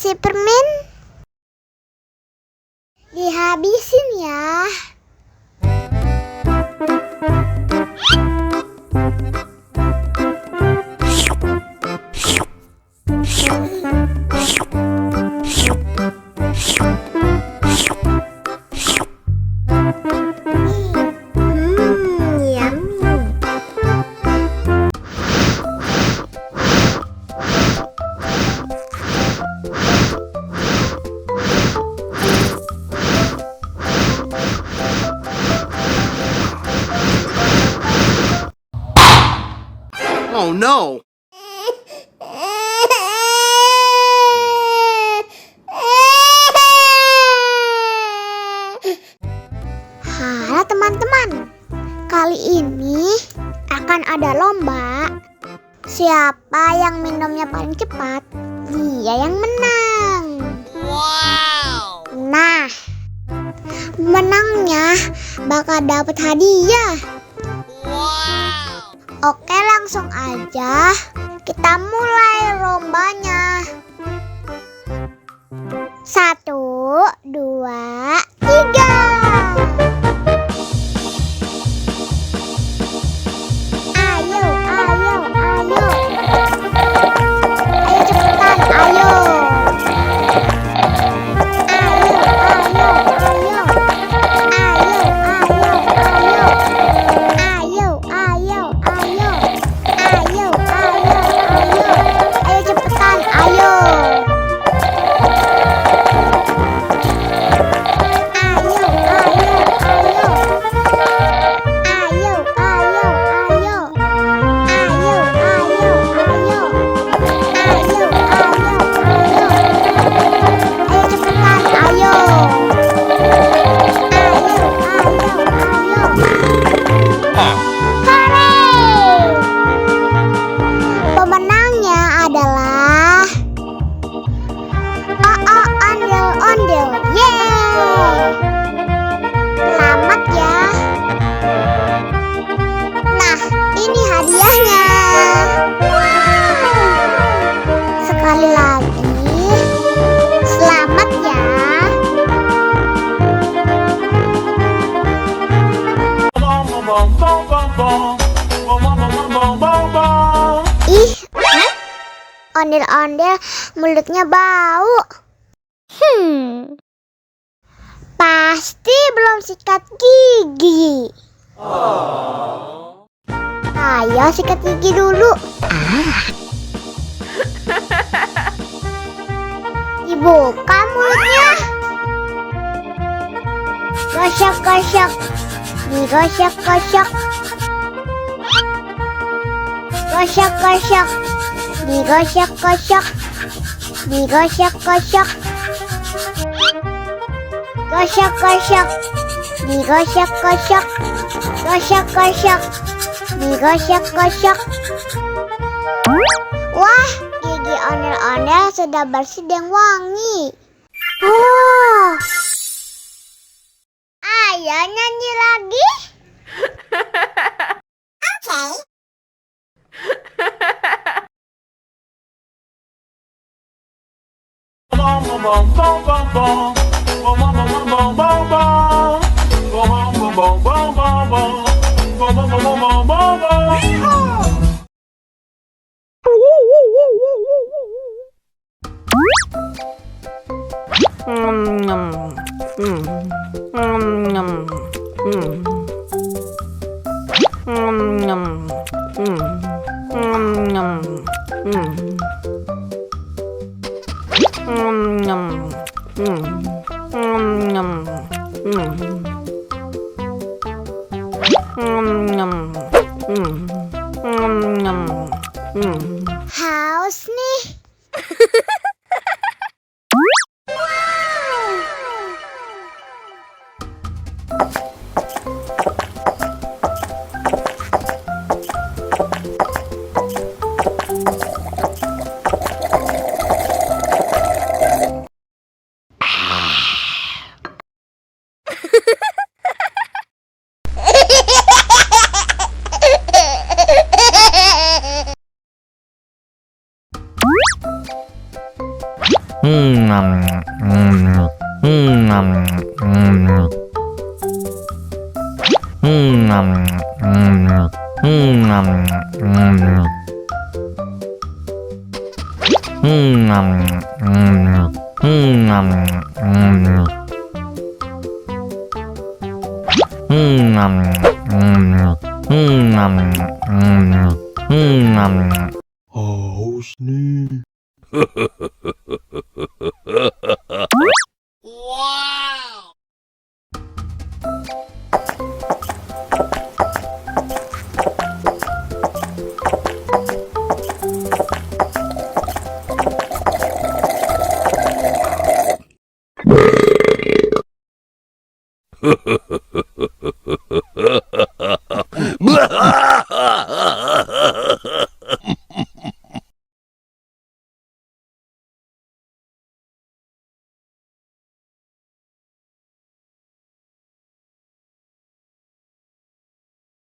kasih permen. Dihabisin ya. Oh no! Halo teman-teman, kali ini akan ada lomba. Siapa yang minumnya paling cepat, dia yang menang. Wow! Nah, menangnya bakal dapat hadiah. Wow! Oke, langsung aja kita mulai lombanya. 1, 2, 3. Ayo, ayo, ayo. Ayo cepetan, ayo. Ayo, ayo, ayo. Ayo, ayo, ayo. Ayo, ayo, ayo. Ayo, ayo, ayo. Ayo cepetan, ayo. Ayo, ayo, ayo. Ayo, ayo, ayo. Ayo, ayo, ayo. Ayo, ayo, ayo. Ayo cepetan, ayo. Ayo, ayo, ayo. Hore! Pemenangnya adalah ondel-ondel. Yeay! Selamat ya. Nah, ini hadiahnya. Sekali lagi, selamat ya. Ih, ondel-ondel mulutnya bau. Pasti belum sikat gigi. Ayo sikat gigi dulu. Dibuka mulutnya. Gosok-gosok. Digosok-gosok. Gosok-gosok. Digosok-gosok. Digosok-gosok. Gosok-gosok. Digosok-gosok. Gosok-gosok. Digosok-gosok. Wah, gigi ondel-ondel sudah bersih dan wangi. Oh. Ayo nyanyi lagi. Oke. Haus nih. Haus nih. Wow!